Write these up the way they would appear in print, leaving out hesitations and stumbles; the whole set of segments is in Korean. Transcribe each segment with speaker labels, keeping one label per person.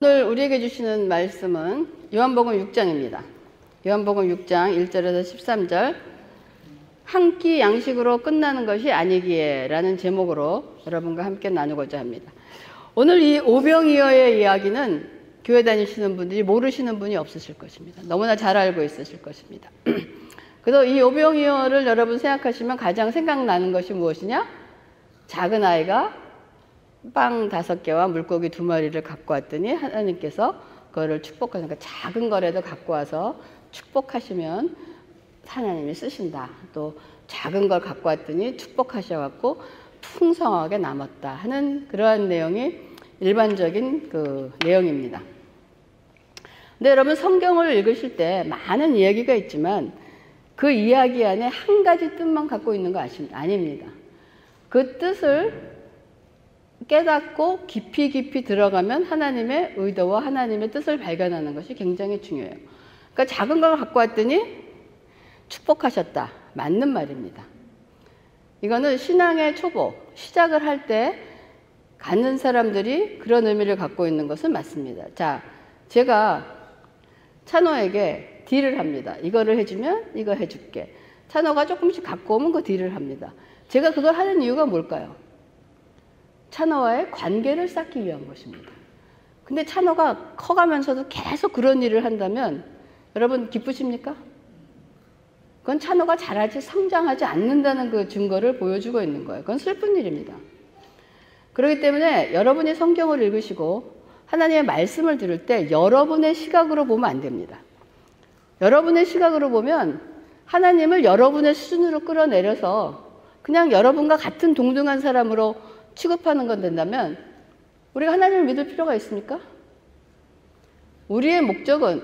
Speaker 1: 오늘 우리에게 주시는 말씀은 요한복음 6장입니다. 요한복음 6장 1절에서 13절 한 끼 양식으로 끝나는 것이 아니기에 라는 제목으로 여러분과 함께 나누고자 합니다. 오늘 이 오병이어의 이야기는 교회 다니시는 분들이 모르시는 분이 없으실 것입니다. 너무나 잘 알고 있으실 것입니다. 그래서 이 오병이어를 여러분 생각하시면 가장 생각나는 것이 무엇이냐? 작은 아이가 빵 5개와 물고기 2마리를 갖고 왔더니 하나님께서 그거를 축복하니까 작은 거라도 갖고 와서 축복하시면 하나님이 쓰신다. 또 작은 걸 갖고 왔더니 축복하셔갖고 풍성하게 남았다 하는 그러한 내용이 일반적인 그 내용입니다. 근데 여러분 성경을 읽으실 때 많은 이야기가 있지만 그 이야기 안에 한 가지 뜻만 갖고 있는 거 아닙니다. 그 뜻을 깨닫고 깊이 들어가면 하나님의 의도와 하나님의 뜻을 발견하는 것이 굉장히 중요해요. 그러니까 작은 걸 갖고 왔더니 축복하셨다. 맞는 말입니다. 이거는 신앙의 초보, 시작을 할 때 갖는 사람들이 그런 의미를 갖고 있는 것은 맞습니다. 자, 제가 찬호에게 딜을 합니다. 이거를 해주면 이거 해줄게. 찬호가 조금씩 갖고 오면 그 딜을 합니다. 제가 그걸 하는 이유가 뭘까요? 찬호와의 관계를 쌓기 위한 것입니다. 근데 찬호가 커가면서도 계속 그런 일을 한다면 여러분 기쁘십니까? 그건 찬호가 자라지 성장하지 않는다는 그 증거를 보여주고 있는 거예요. 그건 슬픈 일입니다. 그렇기 때문에 여러분이 성경을 읽으시고 하나님의 말씀을 들을 때 여러분의 시각으로 보면 안 됩니다. 여러분의 시각으로 보면 하나님을 여러분의 수준으로 끌어내려서 그냥 여러분과 같은 동등한 사람으로 취급하는 건 된다면 우리가 하나님을 믿을 필요가 있습니까? 우리의 목적은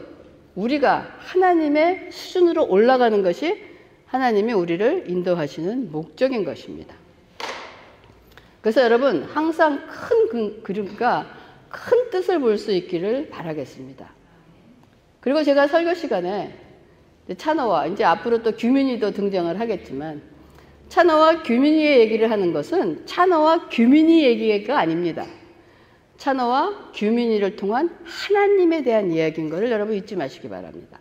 Speaker 1: 우리가 하나님의 수준으로 올라가는 것이 하나님이 우리를 인도하시는 목적인 것입니다. 그래서 여러분 항상 큰 그림과 큰 뜻을 볼 수 있기를 바라겠습니다. 그리고 제가 설교 시간에 찬호와 이제 앞으로 또 규민이도 등장을 하겠지만 찬호와 규민이의 얘기를 하는 것은 찬호와 규민이 얘기가 아닙니다. 찬호와 규민이를 통한 하나님에 대한 이야기인 것을 여러분 잊지 마시기 바랍니다.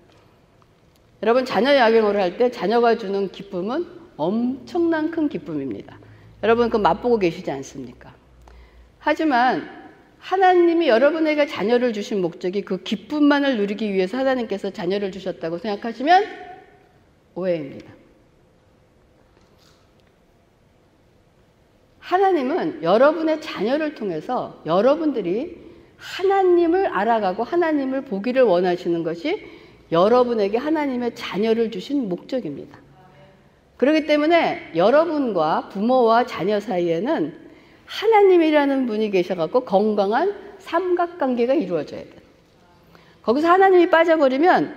Speaker 1: 여러분 자녀 양육을 할 때 자녀가 주는 기쁨은 엄청난 큰 기쁨입니다. 여러분 그거 맛보고 계시지 않습니까? 하지만 하나님이 여러분에게 자녀를 주신 목적이 그 기쁨만을 누리기 위해서 하나님께서 자녀를 주셨다고 생각하시면 오해입니다. 하나님은 여러분의 자녀를 통해서 여러분들이 하나님을 알아가고 하나님을 보기를 원하시는 것이 여러분에게 하나님의 자녀를 주신 목적입니다. 그렇기 때문에 여러분과 부모와 자녀 사이에는 하나님이라는 분이 계셔갖고 건강한 삼각관계가 이루어져야 돼요. 거기서 하나님이 빠져버리면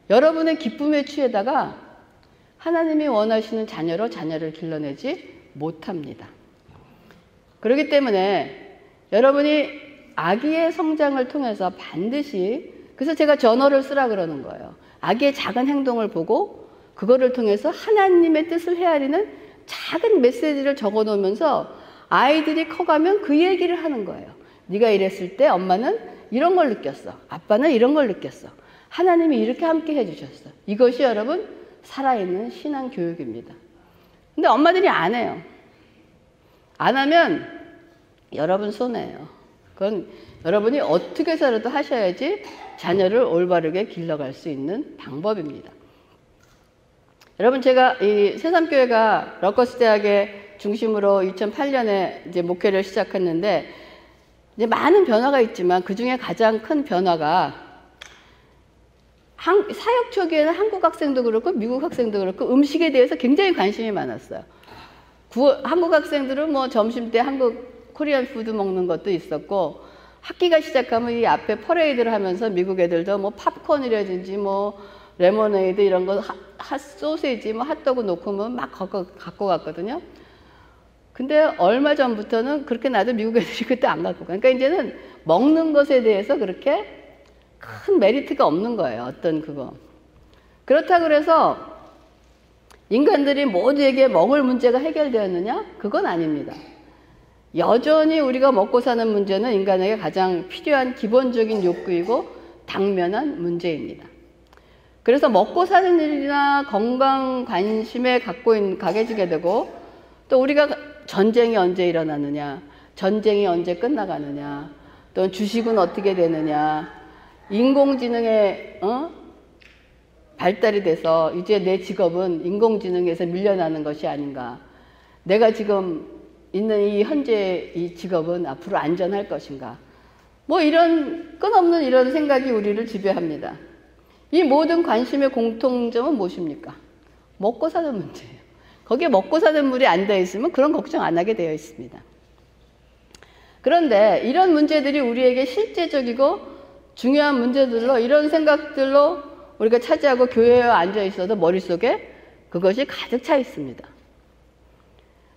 Speaker 1: 여러분의 기쁨에 취해다가 하나님이 원하시는 자녀로 자녀를 길러내지 못합니다. 그렇기 때문에 여러분이 아기의 성장을 통해서 반드시 그래서 제가 저널을 쓰라 그러는 거예요. 아기의 작은 행동을 보고 그거를 통해서 하나님의 뜻을 헤아리는 작은 메시지를 적어 놓으면서 아이들이 커가면 그 얘기를 하는 거예요. 네가 이랬을 때 엄마는 이런 걸 느꼈어. 아빠는 이런 걸 느꼈어. 하나님이 이렇게 함께 해주셨어. 이것이 여러분 살아있는 신앙 교육입니다. 근데 엄마들이 안 해요. 안 하면 여러분 손해예요. 그건 여러분이 어떻게 해서라도 하셔야지 자녀를 올바르게 길러갈 수 있는 방법입니다. 여러분 제가 이 새삼교회가 러커스 대학의 중심으로 2008년에 이제 목회를 시작했는데 이제 많은 변화가 있지만 그 중에 가장 큰 변화가 사역 초기에는 한국 학생도 그렇고 미국 학생도 그렇고 음식에 대해서 굉장히 관심이 많았어요. 한국 학생들은 뭐 점심 때 한국 코리안 푸드 먹는 것도 있었고 학기가 시작하면 이 앞에 퍼레이드를 하면서 미국 애들도 뭐 팝콘이라든지 뭐 레모네이드 이런 거 소세지 뭐 핫도그 놓고 막 갖고 갔거든요. 근데 얼마 전부터는 그렇게 나도 미국 애들이 그때 안 갖고 가. 그러니까 이제는 먹는 것에 대해서 그렇게 큰 메리트가 없는 거예요. 어떤 그거. 그렇다고 그래서 인간들이 모두에게 먹을 문제가 해결되었느냐? 그건 아닙니다. 여전히 우리가 먹고 사는 문제는 인간에게 가장 필요한 기본적인 욕구이고 당면한 문제입니다. 그래서 먹고 사는 일이나 건강 관심에 가게지게 되고, 또 우리가 전쟁이 언제 일어나느냐, 전쟁이 언제 끝나가느냐, 또 주식은 어떻게 되느냐, 인공지능의 발달이 돼서 이제 내 직업은 인공지능에서 밀려나는 것이 아닌가, 내가 지금 있는 이 현재 이 직업은 앞으로 안전할 것인가, 뭐 이런 끝없는 이런 생각이 우리를 지배합니다. 이 모든 관심의 공통점은 무엇입니까? 먹고 사는 문제예요. 거기에 먹고 사는 물이 안 되어 있으면 그런 걱정 안 하게 되어 있습니다. 그런데 이런 문제들이 우리에게 실제적이고 중요한 문제들로, 이런 생각들로 우리가 차지하고 교회에 앉아 있어도 머릿속에 그것이 가득 차 있습니다.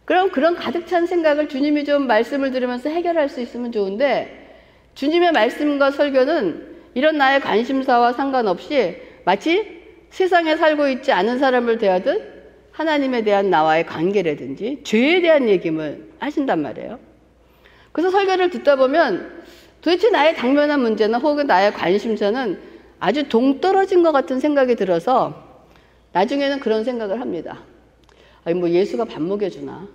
Speaker 1: 그럼 그런 가득 찬 생각을 주님이 좀 말씀을 들으면서 해결할 수 있으면 좋은데, 주님의 말씀과 설교는 이런 나의 관심사와 상관없이 마치 세상에 살고 있지 않은 사람을 대하듯 하나님에 대한 나와의 관계라든지 죄에 대한 얘기를 하신단 말이에요. 그래서 설교를 듣다 보면 도대체 나의 당면한 문제나 혹은 나의 관심사는 아주 동떨어진 것 같은 생각이 들어서 나중에는 그런 생각을 합니다. 아니 뭐 예수가 밥 먹여주나,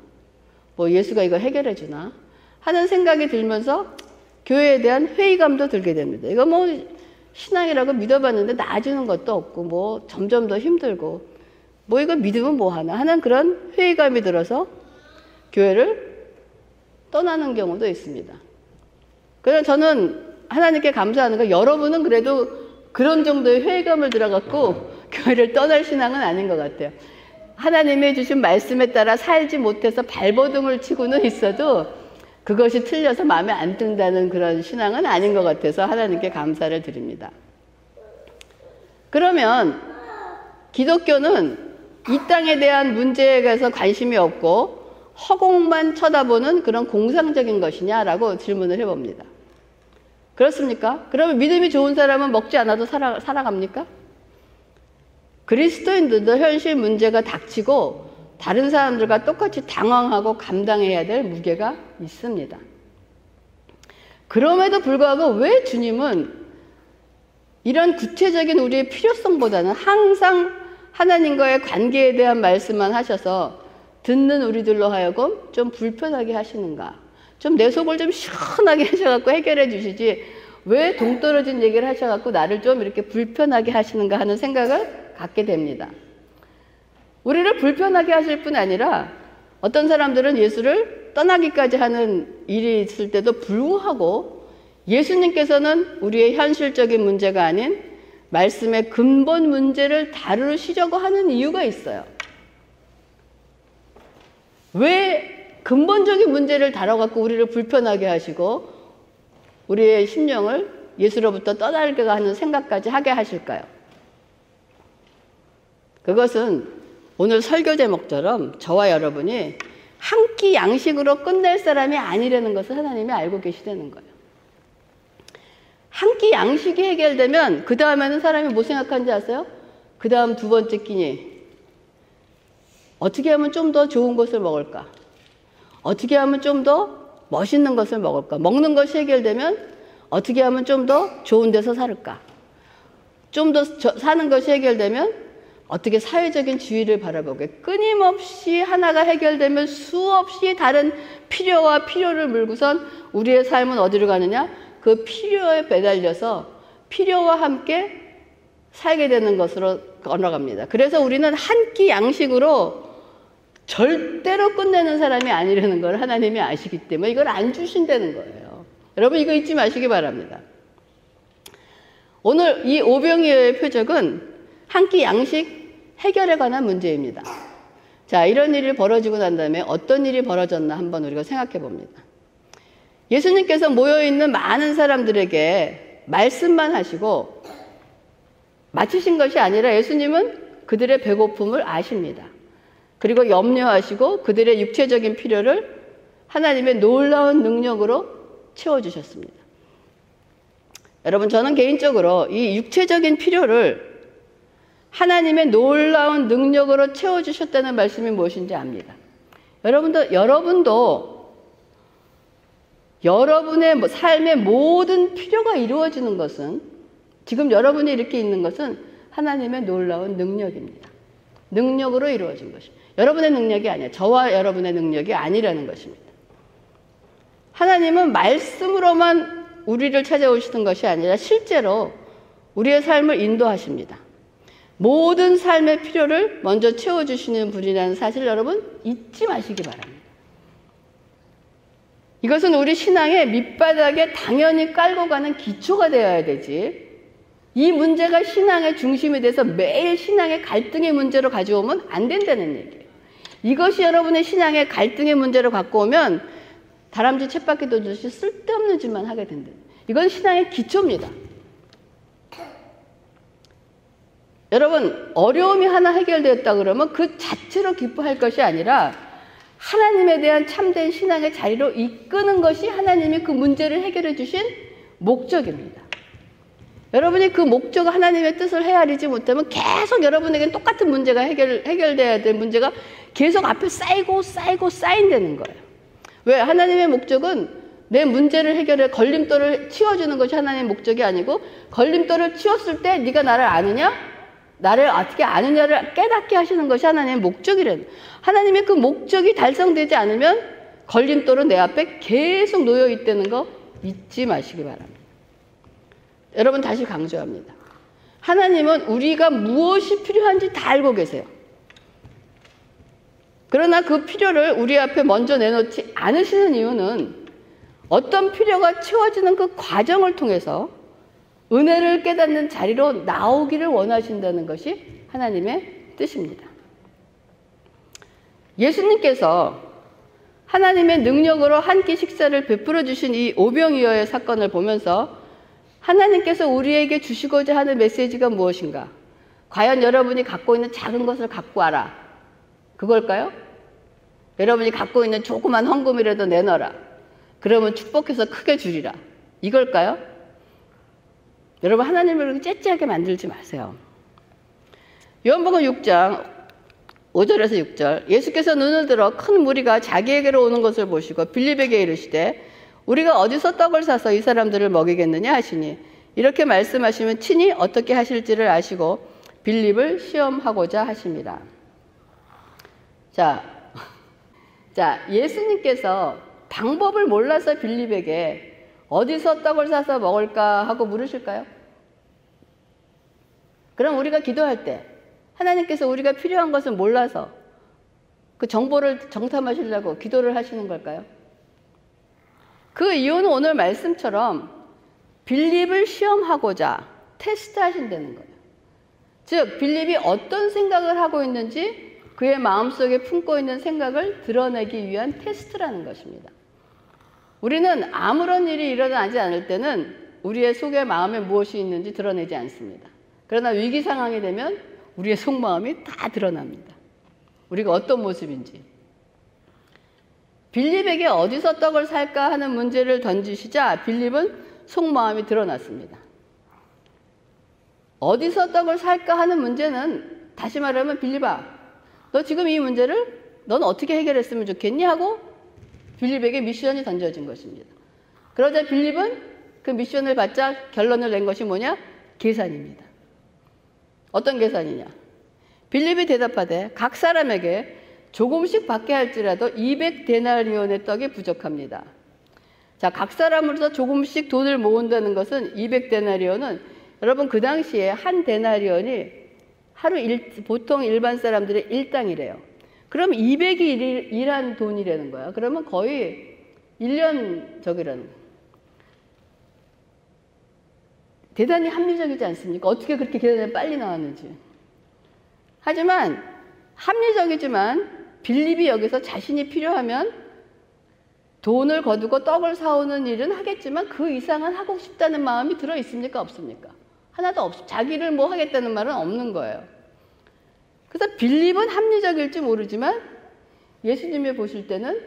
Speaker 1: 뭐 예수가 이거 해결해주나 하는 생각이 들면서 교회에 대한 회의감도 들게 됩니다. 이거 뭐 신앙이라고 믿어봤는데 나아지는 것도 없고 뭐 점점 더 힘들고 뭐 이거 믿으면 뭐 하나 하는 그런 회의감이 들어서 교회를 떠나는 경우도 있습니다. 그래서 저는 하나님께 감사하는 거, 여러분은 그래도 그런 정도의 회의감을 들어갖고 교회를 떠날 신앙은 아닌 것 같아요. 하나님이 주신 말씀에 따라 살지 못해서 발버둥을 치고는 있어도 그것이 틀려서 마음에 안 든다는 그런 신앙은 아닌 것 같아서 하나님께 감사를 드립니다. 그러면 기독교는 이 땅에 대한 문제에 대해서 관심이 없고 허공만 쳐다보는 그런 공상적인 것이냐라고 질문을 해봅니다. 그렇습니까? 그러면 믿음이 좋은 사람은 먹지 않아도 살아갑니까? 그리스도인들도 현실 문제가 닥치고 다른 사람들과 똑같이 당황하고 감당해야 될 무게가 있습니다. 그럼에도 불구하고 왜 주님은 이런 구체적인 우리의 필요성보다는 항상 하나님과의 관계에 대한 말씀만 하셔서 듣는 우리들로 하여금 좀 불편하게 하시는가? 좀 내 속을 좀 시원하게 하셔갖고 해결해 주시지 왜 동떨어진 얘기를 하셔갖고 나를 좀 이렇게 불편하게 하시는가 하는 생각을 갖게 됩니다. 우리를 불편하게 하실 뿐 아니라 어떤 사람들은 예수를 떠나기까지 하는 일이 있을 때도 불구하고 예수님께서는 우리의 현실적인 문제가 아닌 말씀의 근본 문제를 다루시려고 하는 이유가 있어요. 왜 근본적인 문제를 다뤄갖고 우리를 불편하게 하시고 우리의 심령을 예수로부터 떠나게 하는 생각까지 하게 하실까요? 그것은 오늘 설교 제목처럼 저와 여러분이 한 끼 양식으로 끝낼 사람이 아니라는 것을 하나님이 알고 계시다는 거예요. 한 끼 양식이 해결되면 그 다음에는 사람이 뭐 생각하는지 아세요? 그 다음 두 번째 끼니 어떻게 하면 좀 더 좋은 것을 먹을까? 어떻게 하면 좀 더 멋있는 것을 먹을까? 먹는 것이 해결되면 어떻게 하면 좀 더 좋은 데서 살까? 좀 더 사는 것이 해결되면 어떻게 사회적인 지위를 바라보게, 끊임없이 하나가 해결되면 수없이 다른 필요와 필요를 물고선 우리의 삶은 어디로 가느냐? 그 필요에 매달려서 필요와 함께 살게 되는 것으로 걸어갑니다. 그래서 우리는 한 끼 양식으로 절대로 끝내는 사람이 아니라는 걸 하나님이 아시기 때문에 이걸 안 주신다는 거예요. 여러분 이거 잊지 마시기 바랍니다. 오늘 이 오병이어의 표적은 한 끼 양식 해결에 관한 문제입니다. 자, 이런 일이 벌어지고 난 다음에 어떤 일이 벌어졌나 한번 우리가 생각해 봅니다. 예수님께서 모여있는 많은 사람들에게 말씀만 하시고 마치신 것이 아니라 예수님은 그들의 배고픔을 아십니다. 그리고 염려하시고 그들의 육체적인 필요를 하나님의 놀라운 능력으로 채워주셨습니다. 여러분, 저는 개인적으로 이 육체적인 필요를 하나님의 놀라운 능력으로 채워주셨다는 말씀이 무엇인지 압니다. 여러분도 여러분의 삶의 모든 필요가 이루어지는 것은, 지금 여러분이 이렇게 있는 것은 하나님의 놀라운 능력입니다. 능력으로 이루어진 것입니다. 여러분의 능력이 아니에요. 저와 여러분의 능력이 아니라는 것입니다. 하나님은 말씀으로만 우리를 찾아오시는 것이 아니라 실제로 우리의 삶을 인도하십니다. 모든 삶의 필요를 먼저 채워주시는 분이라는 사실 여러분 잊지 마시기 바랍니다. 이것은 우리 신앙의 밑바닥에 당연히 깔고 가는 기초가 되어야 되지, 이 문제가 신앙의 중심이 돼서 매일 신앙의 갈등의 문제로 가져오면 안 된다는 얘기예요. 이것이 여러분의 신앙의 갈등의 문제로 갖고 오면 다람쥐 쳇바퀴 돌듯이 쓸데없는 짓만 하게 된다. 이건 신앙의 기초입니다. 여러분, 어려움이 하나 해결되었다 그러면 그 자체로 기뻐할 것이 아니라 하나님에 대한 참된 신앙의 자리로 이끄는 것이 하나님이 그 문제를 해결해 주신 목적입니다. 여러분이 그 목적, 하나님의 뜻을 헤아리지 못하면 계속 여러분에게는 똑같은 문제가 해결돼야 될 문제가 계속 앞에 쌓인다는 거예요. 왜? 하나님의 목적은 내 문제를 해결해 걸림돌을 치워주는 것이 하나님의 목적이 아니고, 걸림돌을 치웠을 때 네가 나를 아느냐? 나를 어떻게 아느냐를 깨닫게 하시는 것이 하나님의 목적이라는. 하나님의 그 목적이 달성되지 않으면 걸림돌은 내 앞에 계속 놓여 있다는 거 잊지 마시기 바랍니다. 여러분, 다시 강조합니다. 하나님은 우리가 무엇이 필요한지 다 알고 계세요. 그러나 그 필요를 우리 앞에 먼저 내놓지 않으시는 이유는 어떤 필요가 채워지는 그 과정을 통해서 은혜를 깨닫는 자리로 나오기를 원하신다는 것이 하나님의 뜻입니다. 예수님께서 하나님의 능력으로 한 끼 식사를 베풀어 주신 이 오병이어의 사건을 보면서 하나님께서 우리에게 주시고자 하는 메시지가 무엇인가? 과연 여러분이 갖고 있는 작은 것을 갖고 와라, 그걸까요? 여러분이 갖고 있는 조그만 헌금이라도 내놔라, 그러면 축복해서 크게 주리라, 이걸까요? 여러분, 하나님을 그렇게 째째하게 만들지 마세요. 요한복음 6장 5절에서 6절, 예수께서 눈을 들어 큰 무리가 자기에게로 오는 것을 보시고 빌립에게 이르시되 우리가 어디서 떡을 사서 이 사람들을 먹이겠느냐 하시니, 이렇게 말씀하시면 친히 어떻게 하실지를 아시고 빌립을 시험하고자 하십니다. 자, 예수님께서 방법을 몰라서 빌립에게 어디서 떡을 사서 먹을까 하고 물으실까요? 그럼 우리가 기도할 때 하나님께서 우리가 필요한 것을 몰라서 그 정보를 정탐하시려고 기도를 하시는 걸까요? 그 이유는 오늘 말씀처럼 빌립을 시험하고자 테스트하신다는 거예요. 즉, 빌립이 어떤 생각을 하고 있는지 그의 마음속에 품고 있는 생각을 드러내기 위한 테스트라는 것입니다. 우리는 아무런 일이 일어나지 않을 때는 우리의 속에 마음에 무엇이 있는지 드러내지 않습니다. 그러나 위기 상황이 되면 우리의 속마음이 다 드러납니다. 우리가 어떤 모습인지. 빌립에게 어디서 떡을 살까 하는 문제를 던지시자 빌립은 속마음이 드러났습니다. 어디서 떡을 살까 하는 문제는, 다시 말하면 빌립아, 너 지금 이 문제를 넌 어떻게 해결했으면 좋겠니? 하고 빌립에게 미션이 던져진 것입니다. 그러자 빌립은 그 미션을 받자 결론을 낸 것이 뭐냐? 계산입니다. 어떤 계산이냐? 빌립이 대답하되 각 사람에게 조금씩 받게 할지라도 200데나리온의 떡이 부족합니다. 자, 각 사람으로서 조금씩 돈을 모은다는 것은 200데나리온은 여러분 그 당시에 한 데나리온이 보통 일반 사람들의 일당이래요. 그럼 200이 일한 돈이라는 거야. 그러면 거의 1년 저기라는 거야. 대단히 합리적이지 않습니까? 어떻게 그렇게 계산이 빨리 나왔는지. 하지만 합리적이지만 빌립이 여기서 자신이 필요하면 돈을 거두고 떡을 사오는 일은 하겠지만 그 이상은 하고 싶다는 마음이 들어 있습니까? 없습니까? 하나도 없어. 자기를 뭐 하겠다는 말은 없는 거예요. 그래서 빌립은 합리적일지 모르지만 예수님이 보실 때는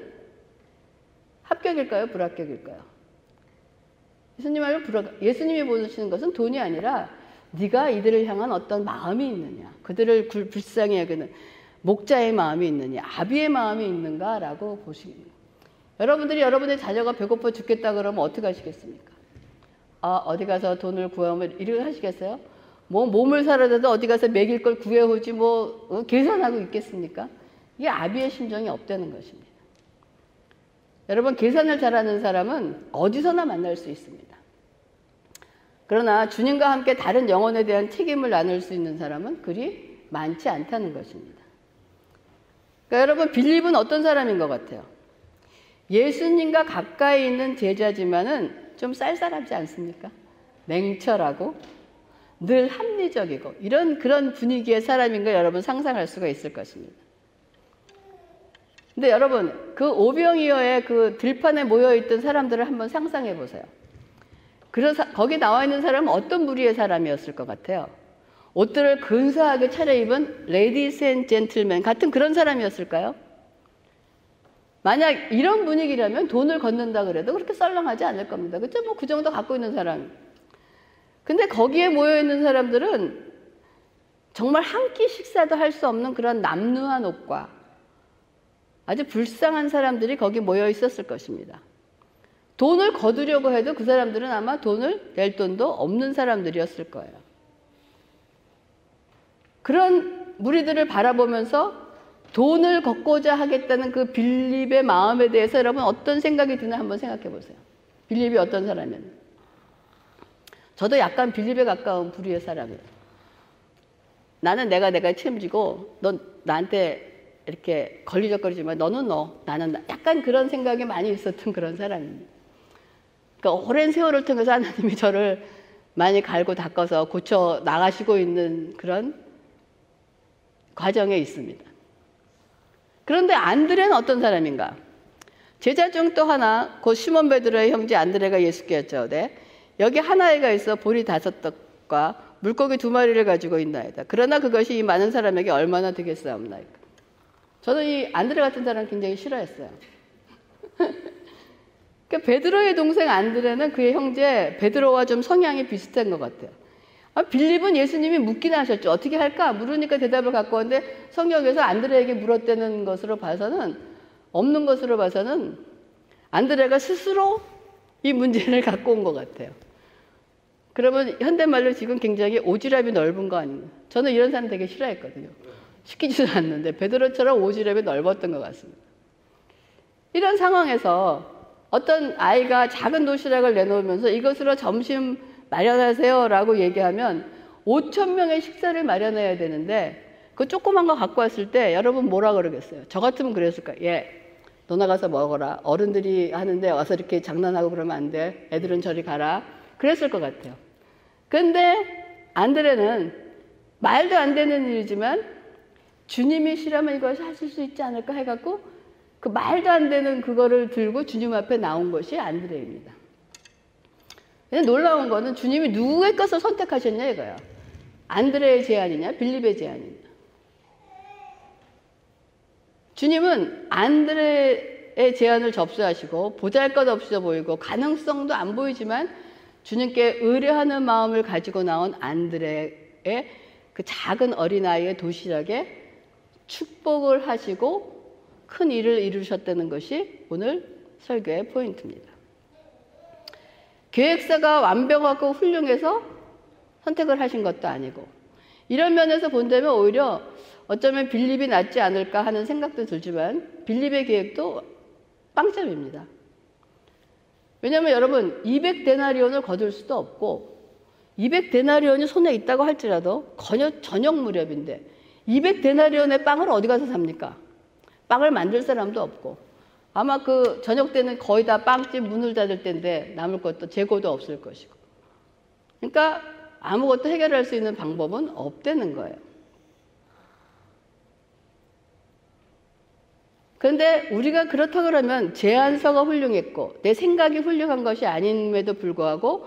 Speaker 1: 합격일까요? 불합격일까요? 예수님이 보시는 것은 돈이 아니라 네가 이들을 향한 어떤 마음이 있느냐, 그들을 불쌍히 여기는 목자의 마음이 있느냐, 아비의 마음이 있는가라고 보시는 거예요. 여러분들이 여러분의 자녀가 배고파 죽겠다 그러면 어떻게 하시겠습니까? 어디 가서 돈을 구하면 이렇게 하시겠어요? 뭐 몸을 살아도 어디 가서 먹일 걸 구해오지 계산하고 있겠습니까? 이게 아비의 심정이 없다는 것입니다. 여러분, 계산을 잘하는 사람은 어디서나 만날 수 있습니다. 그러나 주님과 함께 다른 영혼에 대한 책임을 나눌 수 있는 사람은 그리 많지 않다는 것입니다. 그러니까 여러분, 빌립은 어떤 사람인 것 같아요? 예수님과 가까이 있는 제자지만은 좀 쌀쌀하지 않습니까? 냉철하고 늘 합리적이고 그런 분위기의 사람인 걸 여러분 상상할 수가 있을 것입니다. 근데 여러분, 그 오병이어의 그 들판에 모여있던 사람들을 한번 상상해 보세요. 거기 나와 있는 사람은 어떤 무리의 사람이었을 것 같아요? 옷들을 근사하게 차려입은 레디스 앤 젠틀맨 같은 그런 사람이었을까요? 만약 이런 분위기라면 돈을 걷는다 그래도 그렇게 썰렁하지 않을 겁니다. 그렇죠? 그 정도 갖고 있는 사람. 근데 거기에 모여있는 사람들은 정말 한 끼 식사도 할 수 없는 그런 남루한 옷과 아주 불쌍한 사람들이 거기 모여 있었을 것입니다. 돈을 거두려고 해도 그 사람들은 아마 돈을 낼 돈도 없는 사람들이었을 거예요. 그런 무리들을 바라보면서 돈을 걷고자 하겠다는 그 빌립의 마음에 대해서 여러분 어떤 생각이 드나 한번 생각해 보세요. 빌립이 어떤 사람이었나? 저도 약간 빌립에 가까운 부류의 사람이에요. 나는 내가 책임지고 넌 나한테 이렇게 걸리적거리지만 너는 나는 나. 약간 그런 생각이 많이 있었던 그런 사람입니다. 그러니까 오랜 세월을 통해서 하나님이 저를 많이 갈고 닦아서 고쳐 나가시고 있는 그런 과정에 있습니다. 그런데 안드레는 어떤 사람인가? 제자 중 또 하나, 곧 시몬 베드로의 형제 안드레가 예수께 여쭤오되 여기 한 아이가 있어 보리 5떡과 물고기 2마리를 가지고 있나이다. 그러나 그것이 이 많은 사람에게 얼마나 되겠사옵나이까. 저는 이 안드레 같은 사람 굉장히 싫어했어요. 그러니까 베드로의 동생 안드레는 그의 형제 베드로와 좀 성향이 비슷한 것 같아요. 빌립은 예수님이 묻긴 하셨죠. 어떻게 할까? 물으니까 대답을 갖고 왔는데 성경에서 안드레에게 물었다는 것으로 봐서는, 없는 것으로 봐서는 안드레가 스스로 이 문제를 갖고 온 것 같아요. 그러면 현대말로 지금 굉장히 오지랖이 넓은 거 아닌가? 저는 이런 사람 되게 싫어했거든요. 시키지도 않는데 베드로처럼 오지랖이 넓었던 것 같습니다. 이런 상황에서 어떤 아이가 작은 도시락을 내놓으면서 이것으로 점심 마련하세요 라고 얘기하면 5,000명의 식사를 마련해야 되는데 그 조그만 거 갖고 왔을 때 여러분 뭐라 그러겠어요? 저 같으면 그랬을 거예요. 너 나가서 먹어라. 어른들이 하는데 와서 이렇게 장난하고 그러면 안 돼. 애들은 저리 가라. 그랬을 것 같아요. 근데 안드레는 말도 안 되는 일이지만 주님이 싫으면 이것을 하실 수 있지 않을까 해갖고 그 말도 안 되는 그거를 들고 주님 앞에 나온 것이 안드레입니다. 근데 놀라운 거는 주님이 누구의 것을 선택하셨냐 이거야. 안드레의 제안이냐 빌립의 제안이냐. 주님은 안드레의 제안을 접수하시고 보잘것없어 보이고 가능성도 안 보이지만 주님께 의뢰하는 마음을 가지고 나온 안드레의 그 작은 어린아이의 도시락에 축복을 하시고 큰 일을 이루셨다는 것이 오늘 설교의 포인트입니다. 계획서가 완벽하고 훌륭해서 선택을 하신 것도 아니고 이런 면에서 본다면 오히려 어쩌면 빌립이 낫지 않을까 하는 생각도 들지만 빌립의 계획도 빵점입니다. 왜냐하면 여러분 200데나리온을 거둘 수도 없고 200데나리온이 손에 있다고 할지라도 저녁 무렵인데 200데나리온의 빵을 어디 가서 삽니까? 빵을 만들 사람도 없고 아마 그 저녁 때는 거의 다 빵집 문을 닫을 때인데 남을 것도 재고도 없을 것이고 그러니까 아무것도 해결할 수 있는 방법은 없다는 거예요. 그런데 우리가 그렇다 그러면 제안서가 훌륭했고 내 생각이 훌륭한 것이 아님에도 불구하고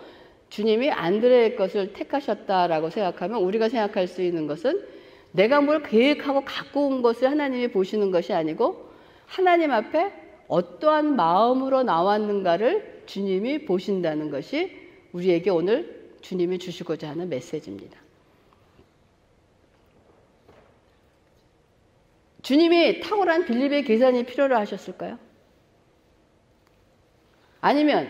Speaker 1: 주님이 안드레의 것을 택하셨다라고 생각하면 우리가 생각할 수 있는 것은 내가 뭘 계획하고 갖고 온 것을 하나님이 보시는 것이 아니고 하나님 앞에 어떠한 마음으로 나왔는가를 주님이 보신다는 것이 우리에게 오늘 주님이 주시고자 하는 메시지입니다. 주님이 탁월한 빌립의 계산이 필요로 하셨을까요? 아니면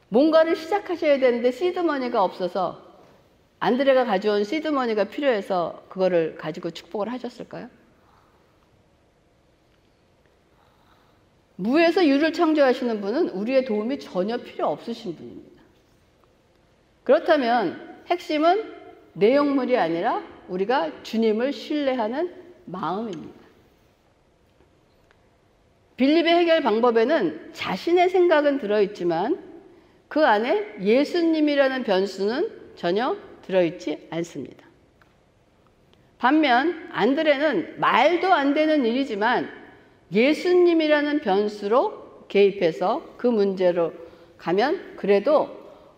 Speaker 1: 뭔가를 시작하셔야 되는데 시드머니가 없어서 안드레가 가져온 시드머니가 필요해서 그거를 가지고 축복을 하셨을까요? 무에서 유를 창조하시는 분은 우리의 도움이 전혀 필요 없으신 분입니다. 그렇다면 핵심은 내용물이 아니라 우리가 주님을 신뢰하는 마음입니다. 빌립의 해결 방법에는 자신의 생각은 들어있지만 그 안에 예수님이라는 변수는 전혀 들어있지 않습니다. 반면 안드레는 말도 안 되는 일이지만 예수님이라는 변수로 개입해서 그 문제로 가면 그래도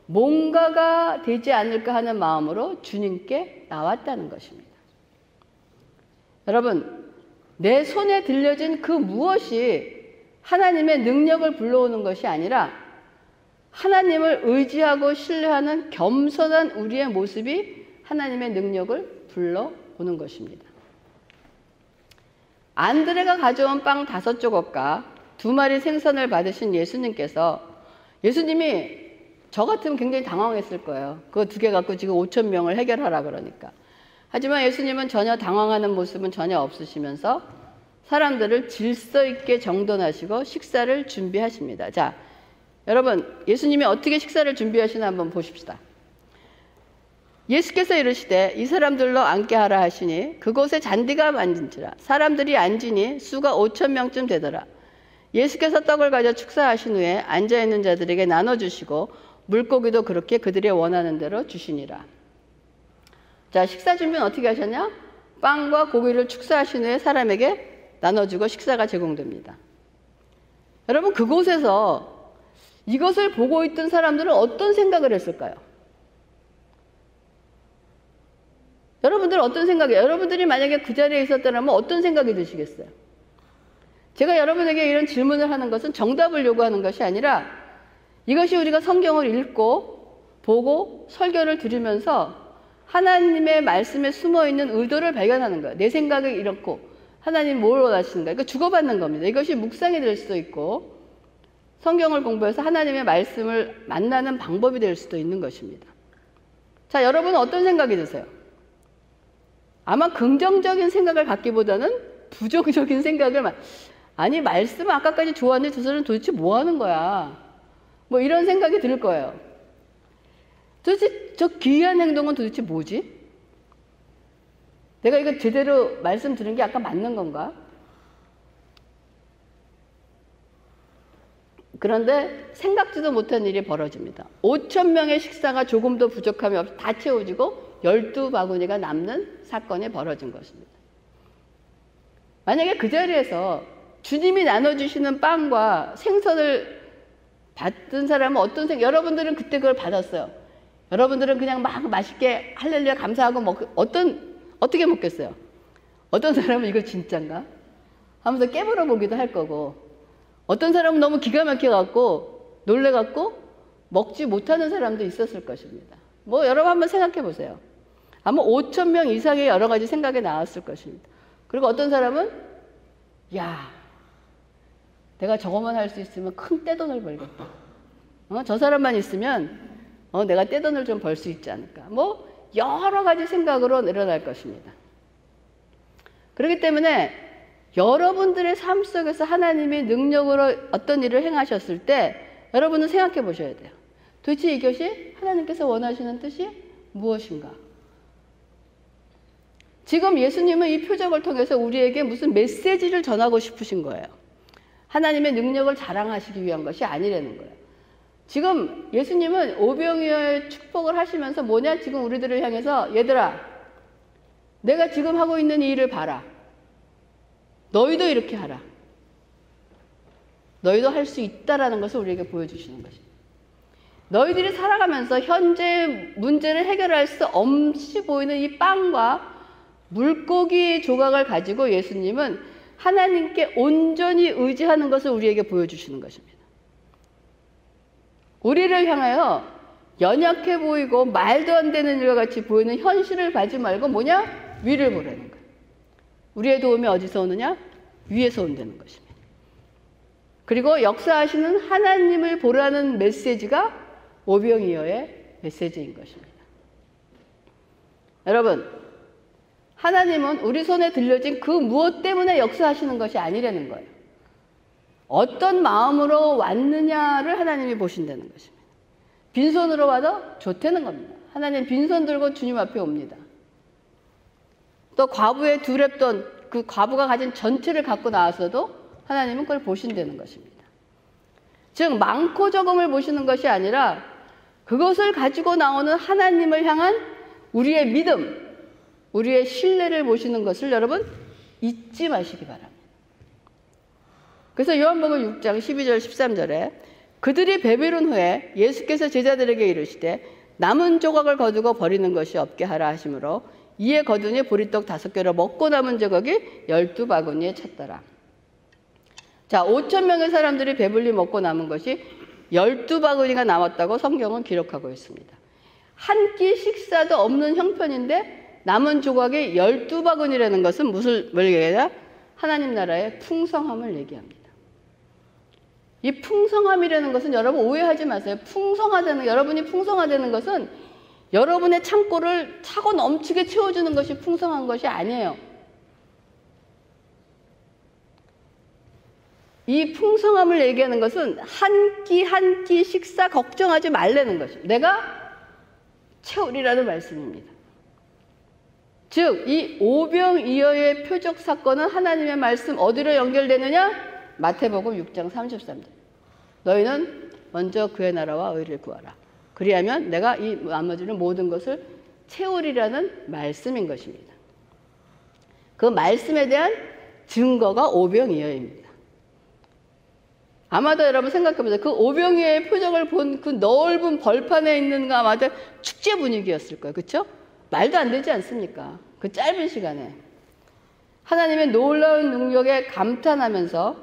Speaker 1: 뭔가가 되지 않을까 하는 마음으로 주님께 나왔다는 것입니다. 여러분, 내 손에 들려진 그 무엇이 하나님의 능력을 불러오는 것이 아니라 하나님을 의지하고 신뢰하는 겸손한 우리의 모습이 하나님의 능력을 불러오는 것입니다. 안드레가 가져온 빵 5조각과 2마리 생선을 받으신 예수님이 저 같으면 굉장히 당황했을 거예요. 그거 2개 갖고 지금 5천 명을 해결하라 그러니까. 하지만 예수님은 전혀 당황하는 모습은 전혀 없으시면서 사람들을 질서 있게 정돈하시고 식사를 준비하십니다. 자, 여러분, 예수님이 어떻게 식사를 준비하시나 한번 보십시다. 예수께서 이르시되 이 사람들로 앉게 하라 하시니 그곳에 잔디가 많은지라 사람들이 앉으니 수가 5천 명쯤 되더라. 예수께서 떡을 가져 축사하신 후에 앉아있는 자들에게 나눠주시고 물고기도 그렇게 그들이 원하는 대로 주시니라. 자, 식사 준비는 어떻게 하셨냐? 빵과 고기를 축사하신 후에 사람에게 나눠주고 식사가 제공됩니다. 여러분, 그곳에서 이것을 보고 있던 사람들은 어떤 생각을 했을까요? 여러분들은 어떤 생각이에요? 여러분들이 만약에 그 자리에 있었다면 어떤 생각이 드시겠어요? 제가 여러분에게 이런 질문을 하는 것은 정답을 요구하는 것이 아니라 이것이 우리가 성경을 읽고 보고 설교를 들으면서 하나님의 말씀에 숨어있는 의도를 발견하는 거예요. 내 생각이 이렇고 하나님 뭘 원하시는가? 이거 주고받는 겁니다. 이것이 묵상이 될 수도 있고 성경을 공부해서 하나님의 말씀을 만나는 방법이 될 수도 있는 것입니다. 자, 여러분은 어떤 생각이 드세요? 아마 긍정적인 생각을 갖기보다는 부정적인 생각을 아니 말씀 아까까지 좋았는데 저 사람은 도대체 뭐 하는 거야? 뭐 이런 생각이 들 거예요. 도대체 저 기이한 행동은 도대체 뭐지? 내가 이거 제대로 말씀 들은 게 아까 맞는 건가? 그런데 생각지도 못한 일이 벌어집니다. 5천 명의 식사가 조금도 부족함이 없이 다 채워지고 12바구니가 남는 사건이 벌어진 것입니다. 만약에 그 자리에서 주님이 나눠주시는 빵과 생선을 받은 사람은 어떤 생각, 여러분들은 그때 그걸 받았어요. 여러분들은 그냥 막 맛있게 할렐루야 감사하고 어떻게 먹겠어요? 어떤 사람은 이거 진짠가? 하면서 깨물어 보기도 할 거고, 어떤 사람은 너무 기가 막혀갖고 놀래갖고 먹지 못하는 사람도 있었을 것입니다. 뭐 여러분 한번 생각해 보세요. 아마 5천 명 이상의 여러 가지 생각이 나왔을 것입니다. 그리고 어떤 사람은 야, 내가 저것만 할 수 있으면 큰 떼돈을 벌겠다. 저 사람만 있으면 내가 떼돈을 좀 벌 수 있지 않을까. 뭐 여러 가지 생각으로 늘어날 것입니다. 그렇기 때문에 여러분들의 삶 속에서 하나님이 능력으로 어떤 일을 행하셨을 때 여러분은 생각해 보셔야 돼요. 도대체 이것이 하나님께서 원하시는 뜻이 무엇인가? 지금 예수님은 이 표적을 통해서 우리에게 무슨 메시지를 전하고 싶으신 거예요. 하나님의 능력을 자랑하시기 위한 것이 아니라는 거예요. 지금 예수님은 오병이어의 축복을 하시면서 뭐냐? 지금 우리들을 향해서 얘들아, 내가 지금 하고 있는 이 일을 봐라. 너희도 이렇게 하라. 너희도 할 수 있다라는 것을 우리에게 보여주시는 것입니다. 너희들이 살아가면서 현재 문제를 해결할 수 없이 보이는 이 빵과 물고기 조각을 가지고 예수님은 하나님께 온전히 의지하는 것을 우리에게 보여주시는 것입니다. 우리를 향하여 연약해 보이고 말도 안 되는 일과 같이 보이는 현실을 봐지 말고 뭐냐? 위를 보라는 거예요. 우리의 도움이 어디서 오느냐? 위에서 온다는 것입니다. 그리고 역사하시는 하나님을 보라는 메시지가 오병이어의 메시지인 것입니다. 여러분, 하나님은 우리 손에 들려진 그 무엇 때문에 역사하시는 것이 아니라는 거예요. 어떤 마음으로 왔느냐를 하나님이 보신다는 것입니다. 빈손으로 와도 좋다는 겁니다. 하나님 빈손 들고 주님 앞에 옵니다. 또 과부의 두 렙돈, 그 과부가 가진 전체를 갖고 나와서도 하나님은 그걸 보신다는 것입니다. 즉 많고 적음을 보시는 것이 아니라 그것을 가지고 나오는 하나님을 향한 우리의 믿음, 우리의 신뢰를 보시는 것을 여러분 잊지 마시기 바랍니다. 그래서 요한복음 6장 12절 13절에 그들이 배부른 후에 예수께서 제자들에게 이르시되 남은 조각을 거두고 버리는 것이 없게 하라 하시므로 이에 거두니 보리떡 5개로 먹고 남은 조각이 12바구니에 찼더라. 자, 5,000명의 사람들이 배불리 먹고 남은 것이 12바구니가 남았다고 성경은 기록하고 있습니다. 한 끼 식사도 없는 형편인데 남은 조각이 12바구니라는 것은 뭘 얘기하냐? 하나님 나라의 풍성함을 얘기합니다. 이 풍성함이라는 것은 여러분 오해하지 마세요. 여러분이 풍성하다는 것은 여러분의 창고를 차고 넘치게 채워주는 것이 풍성한 것이 아니에요. 이 풍성함을 얘기하는 것은 한 끼 한 끼 식사 걱정하지 말라는 것입니다. 내가 채우리라는 말씀입니다. 즉, 이 오병이어의 표적 사건은 하나님의 말씀 어디로 연결되느냐? 마태복음 6장 33절. 너희는 먼저 그의 나라와 의를 구하라. 그리하면 내가 이 나머지는 모든 것을 채우리라는 말씀인 것입니다. 그 말씀에 대한 증거가 오병이어입니다. 아마도 여러분 생각해보세요. 그 오병이어의 표적을 본 그 넓은 벌판에 있는 거 아마도 축제 분위기였을 거예요. 그렇죠? 말도 안 되지 않습니까? 그 짧은 시간에. 하나님의 놀라운 능력에 감탄하면서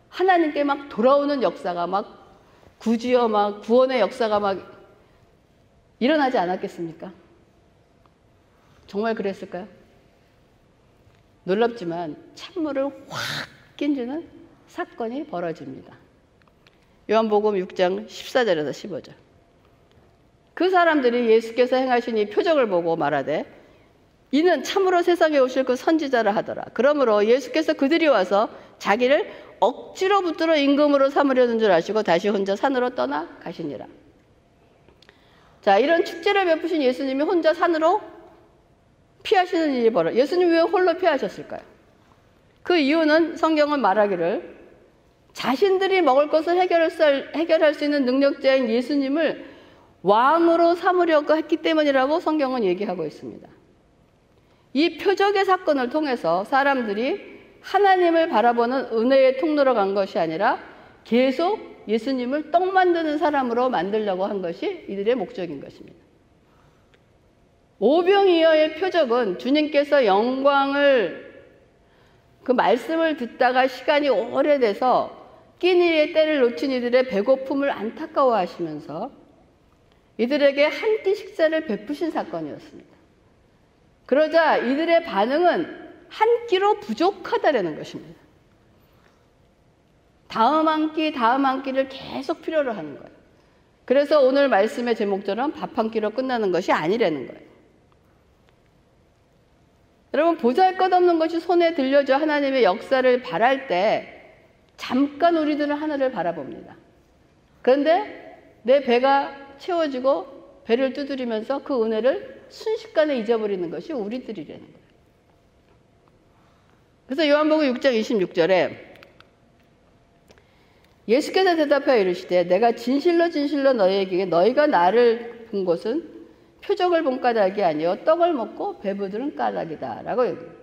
Speaker 1: 하나님께 막 돌아오는 역사가 막 구주여 막 구원의 역사가 막 일어나지 않았겠습니까? 정말 그랬을까요? 놀랍지만 찬물을 확 끼얹는 사건이 벌어집니다. 요한복음 6장 14절에서 15절. 그 사람들이 예수께서 행하신 이 표적을 보고 말하되 이는 참으로 세상에 오실 그 선지자라 하더라. 그러므로 예수께서 그들이 와서 자기를 억지로 붙들어 임금으로 삼으려는 줄 아시고 다시 혼자 산으로 떠나 가시니라. 자, 이런 축제를 베푸신 예수님이 혼자 산으로 피하시는 일이 벌어요. 예수님이 왜 홀로 피하셨을까요? 그 이유는 성경은 말하기를 자신들이 먹을 것을 해결할 수 있는 능력자인 예수님을 왕으로 삼으려고 했기 때문이라고 성경은 얘기하고 있습니다. 이 표적의 사건을 통해서 사람들이 하나님을 바라보는 은혜의 통로로 간 것이 아니라 계속 예수님을 떡 만드는 사람으로 만들려고 한 것이 이들의 목적인 것입니다. 오병이어의 표적은 주님께서 그 말씀을 듣다가 시간이 오래돼서 끼니의 때를 놓친 이들의 배고픔을 안타까워하시면서 이들에게 한 끼 식사를 베푸신 사건이었습니다. 그러자 이들의 반응은 한 끼로 부족하다라는 것입니다. 다음 한 끼를 계속 필요로 하는 거예요. 그래서 오늘 말씀의 제목처럼 밥 한 끼로 끝나는 것이 아니라는 거예요. 여러분, 보잘것없는 것이 손에 들려져 하나님의 역사를 바랄 때 잠깐 우리들은 하늘을 바라봅니다. 그런데 내 배가 채워지고 배를 두드리면서 그 은혜를 순식간에 잊어버리는 것이 우리들이라는 거예요. 그래서 요한복음 6장 26절에 예수께서 대답하여 이르시되 내가 진실로 진실로 너희에게 너희가 나를 본 것은 표적을 본 까닭이 아니요 떡을 먹고 배부른 까닭이다 라고 얘기해요.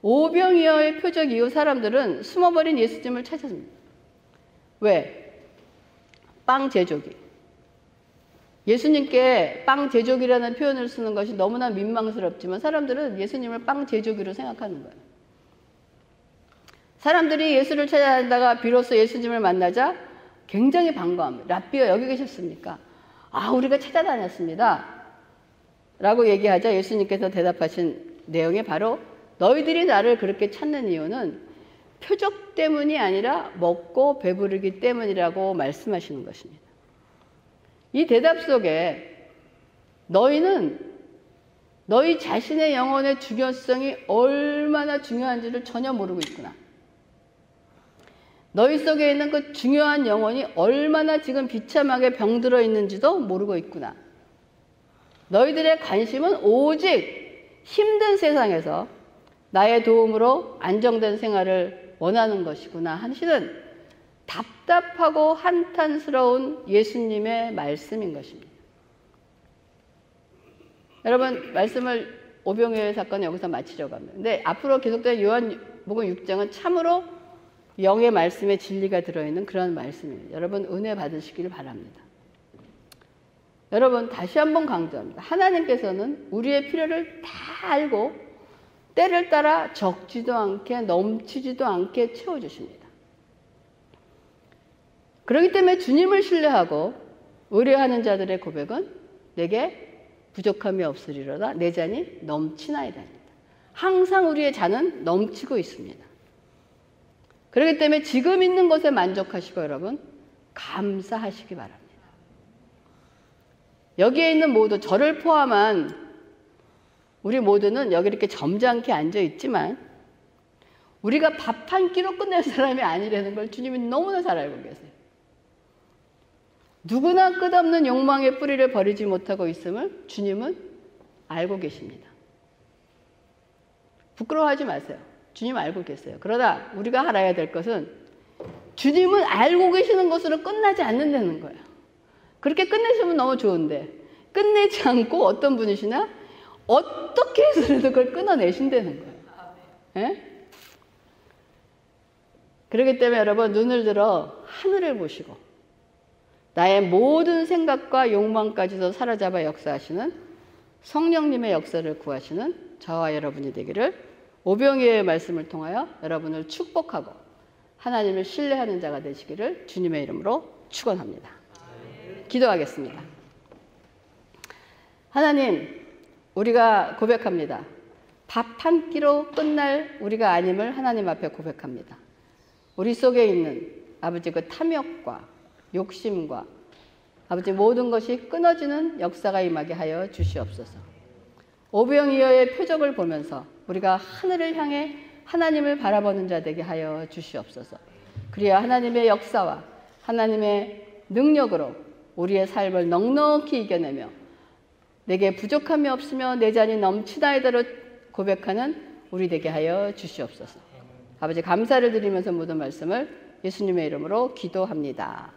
Speaker 1: 오병이어의 표적 이후 사람들은 숨어버린 예수님을 찾았습니다. 왜? 빵 제조기. 예수님께 빵 제조기라는 표현을 쓰는 것이 너무나 민망스럽지만 사람들은 예수님을 빵 제조기로 생각하는 거예요. 사람들이 예수를 찾아다니다가 비로소 예수님을 만나자 굉장히 반가워합니다. 랍비여 여기 계셨습니까? 아, 우리가 찾아다녔습니다 라고 얘기하자 예수님께서 대답하신 내용이 바로 너희들이 나를 그렇게 찾는 이유는 표적 때문이 아니라 먹고 배부르기 때문이라고 말씀하시는 것입니다. 이 대답 속에 너희는 너희 자신의 영혼의 중요성이 얼마나 중요한지를 전혀 모르고 있구나. 너희 속에 있는 그 중요한 영혼이 얼마나 지금 비참하게 병들어 있는지도 모르고 있구나. 너희들의 관심은 오직 힘든 세상에서 나의 도움으로 안정된 생활을 원하는 것이구나 하시는 답답하고 한탄스러운 예수님의 말씀인 것입니다. 여러분, 말씀을 오병이어 사건은 여기서 마치려고 합니다. 근데 앞으로 계속되는 요한복음 6장은 참으로 영의 말씀에 진리가 들어있는 그런 말씀입니다. 여러분, 은혜 받으시기를 바랍니다. 여러분, 다시 한번 강조합니다. 하나님께서는 우리의 필요를 다 알고 때를 따라 적지도 않게 넘치지도 않게 채워주십니다. 그렇기 때문에 주님을 신뢰하고 의뢰하는 자들의 고백은 내게 부족함이 없으리로다 내 잔이 넘치나이다입니다. 항상 우리의 잔은 넘치고 있습니다. 그렇기 때문에 지금 있는 것에 만족하시고 여러분 감사하시기 바랍니다. 여기에 있는 모두 저를 포함한 우리 모두는 여기 이렇게 점잖게 앉아 있지만 우리가 밥 한 끼로 끝낼 사람이 아니라는 걸 주님이 너무나 잘 알고 계세요. 누구나 끝없는 욕망의 뿌리를 버리지 못하고 있음을 주님은 알고 계십니다. 부끄러워하지 마세요. 주님 알고 계세요. 그러나 우리가 알아야 될 것은 주님은 알고 계시는 것으로 끝나지 않는다는 거예요. 그렇게 끝내시면 너무 좋은데 끝내지 않고 어떤 분이시나 어떻게 해서라도 그걸 끊어내신다는 거예요. 예? 그렇기 때문에 여러분 눈을 들어 하늘을 보시고 나의 모든 생각과 욕망까지도 사로잡아 역사하시는 성령님의 역사를 구하시는 저와 여러분이 되기를 오병이어의 말씀을 통하여 여러분을 축복하고 하나님을 신뢰하는 자가 되시기를 주님의 이름으로 축원합니다. 기도하겠습니다. 하나님, 우리가 고백합니다. 밥 한 끼로 끝날 우리가 아님을 하나님 앞에 고백합니다. 우리 속에 있는 아버지 그 탐욕과 욕심과 아버지 모든 것이 끊어지는 역사가 임하게 하여 주시옵소서. 오병이어의 표적을 보면서 우리가 하늘을 향해 하나님을 바라보는 자 되게 하여 주시옵소서. 그래야 하나님의 역사와 하나님의 능력으로 우리의 삶을 넉넉히 이겨내며 내게 부족함이 없으며 내 잔이 넘치나이다로 고백하는 우리 되게 하여 주시옵소서. 아버지 감사를 드리면서 모든 말씀을 예수님의 이름으로 기도합니다.